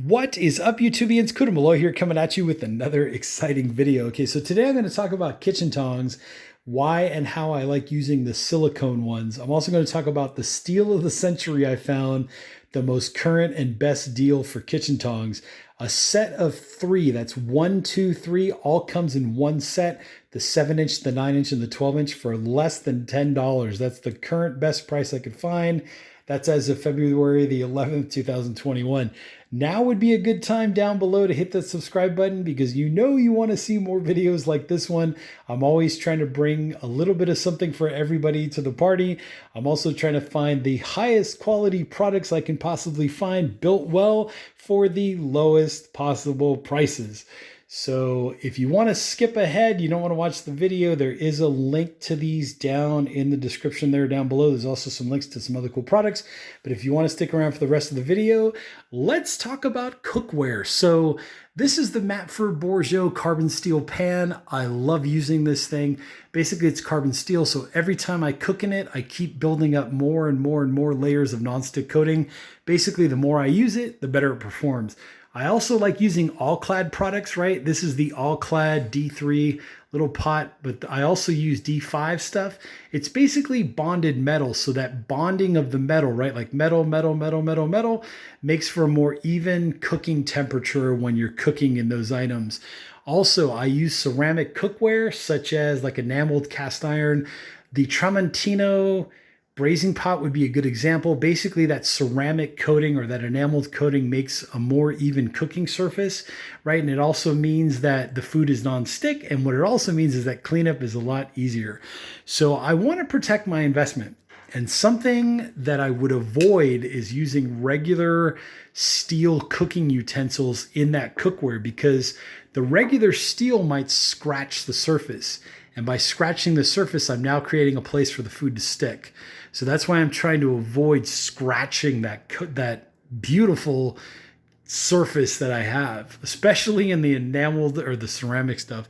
What is up, YouTubians? Kuda Malloy here, coming at you with another exciting video. Okay, so today I'm going to talk about kitchen tongs, why and how I like using the silicone ones. I'm also going to talk about the steal of the century I found, the most current and best deal for kitchen tongs. A set of 3, that's 1, 2, 3, all comes in one set. The 7-inch, the 9-inch, and the 12-inch for less than $10. That's the current best price I could find. That's as of February the 11th, 2021. Now would be a good time down below to hit that subscribe button because you know you want to see more videos like this one. I'm always trying to bring a little bit of something for everybody to the party. I'm also trying to find the highest quality products I can possibly find, built well for the lowest possible prices. So if you want to skip ahead, you don't want to watch the video, there is a link to these down in the description there down below. There's also some links to some other cool products. But if you want to stick around for the rest of the video, let's talk about cookware. So this is the Matford Bourgeot carbon steel pan. I love using this thing. Basically, it's carbon steel, so every time I cook in it, I keep building up more and more and more layers of nonstick coating. Basically, the more I use it, the better it performs. I also like using All-Clad products, right? This is the All-Clad D3 little pot, but I also use D5 stuff. It's basically bonded metal, so that bonding of the metal, right? Like metal, metal, metal, metal, metal, makes for a more even cooking temperature when you're cooking in those items. Also, I use ceramic cookware, such as like enameled cast iron. The Tramontino braising pot would be a good example. Basically, that ceramic coating or that enameled coating makes a more even cooking surface, right? And it also means that the food is non-stick. And what it also means is that cleanup is a lot easier. So I want to protect my investment. And something that I would avoid is using regular steel cooking utensils in that cookware because the regular steel might scratch the surface. And by scratching the surface, I'm now creating a place for the food to stick. So that's why I'm trying to avoid scratching that beautiful surface that I have, especially in the enameled or the ceramic stuff.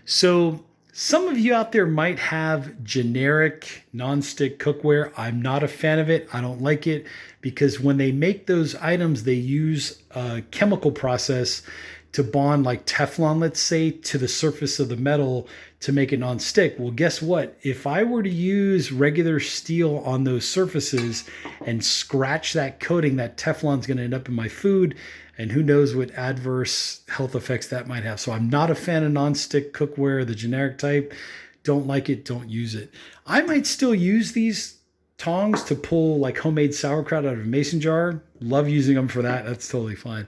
So some of you out there might have generic nonstick cookware. I'm not a fan of it. I don't like it because when they make those items, they use a chemical process to bond like Teflon, let's say, to the surface of the metal to make it non-stick. Well, guess what? If I were to use regular steel on those surfaces and scratch that coating, that Teflon's going to end up in my food, and who knows what adverse health effects that might have. So I'm not a fan of non-stick cookware, the generic type. Don't like it, don't use it. I might still use these tongs to pull like homemade sauerkraut out of a mason jar. Love using them for that. That's totally fine.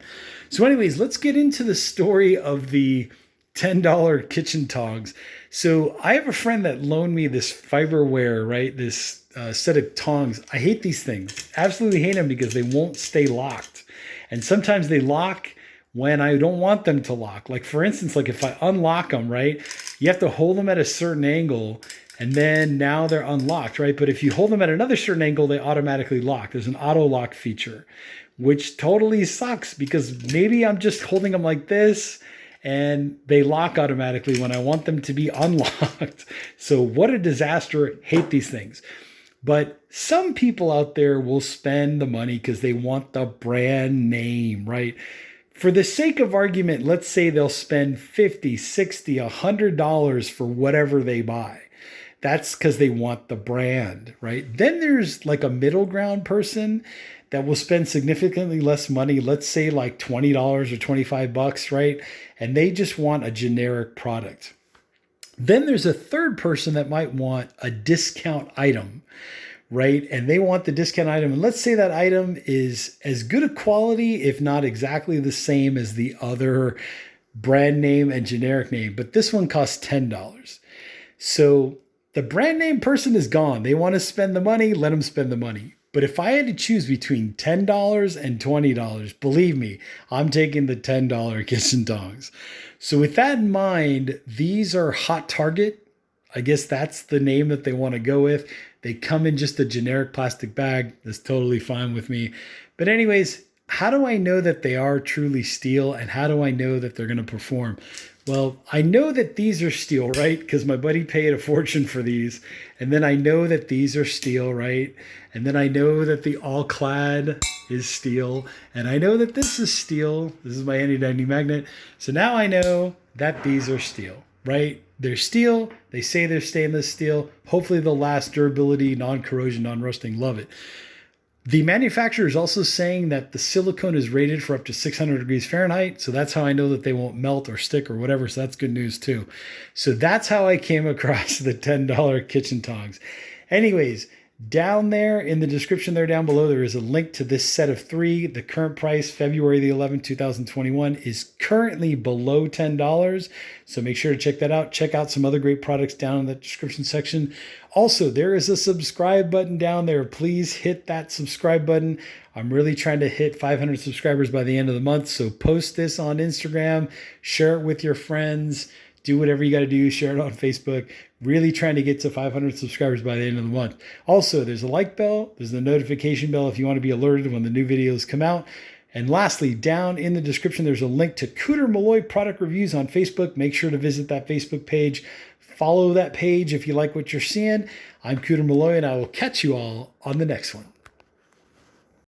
So anyways, let's get into the story of the $10 kitchen tongs. So I have a friend that loaned me this fiberware, right? This set of tongs. I hate these things. Absolutely hate them because they won't stay locked. And sometimes they lock when I don't want them to lock. Like for instance, like if I unlock them, right? You have to hold them at a certain angle and then now they're unlocked, right? But if you hold them at another certain angle, they automatically lock. There's an auto lock feature, which totally sucks because maybe I'm just holding them like this and they lock automatically when I want them to be unlocked. So what a disaster. Hate these things. But some people out there will spend the money because they want the brand name, right? For the sake of argument, let's say they'll spend $50, $60, $100 for whatever they buy. That's because they want the brand, right? Then there's like a middle ground person that will spend significantly less money, let's say like $20 or $25, right? And they just want a generic product. Then there's a third person that might want a discount item, right? And they want the discount item. And let's say that item is as good a quality, if not exactly the same as the other brand name and generic name, but this one costs $10. So the brand name person is gone. They want to spend the money, let them spend the money. But if I had to choose between $10 and $20, believe me, I'm taking the $10 kitchen tongs. So with that in mind, these are Hot Target. I guess that's the name that they want to go with. They come in just a generic plastic bag. That's totally fine with me. But anyways, how do I know that they are truly steel and how do I know that they're going to perform? Well, I know that these are steel, right? Because my buddy paid a fortune for these. And then I know that these are steel, right? And then I know that the All-Clad is steel. And I know that this is steel. This is my handy dandy magnet. So now I know that these are steel, right? They're steel. They say they're stainless steel. Hopefully they'll last, durability, non-corrosion, non-rusting. Love it. The manufacturer is also saying that the silicone is rated for up to 600 degrees Fahrenheit. So that's how I know that they won't melt or stick or whatever. So that's good news too. So that's how I came across the $10 kitchen tongs. Anyways, down there in the description there down below, there is a link to this set of 3. The current price, February the 11th, 2021, is currently below $10. So make sure to check that out. Check out some other great products down in the description section. Also, there is a subscribe button down there. Please hit that subscribe button. I'm really trying to hit 500 subscribers by the end of the month. So post this on Instagram, share it with your friends, do whatever you got to do, share it on Facebook. Really trying to get to 500 subscribers by the end of the month. Also, there's a like bell. There's the notification bell if you want to be alerted when the new videos come out. And lastly, down in the description, there's a link to Cooter Malloy product reviews on Facebook. Make sure to visit that Facebook page. Follow that page if you like what you're seeing. I'm Cooter Malloy, and I will catch you all on the next one.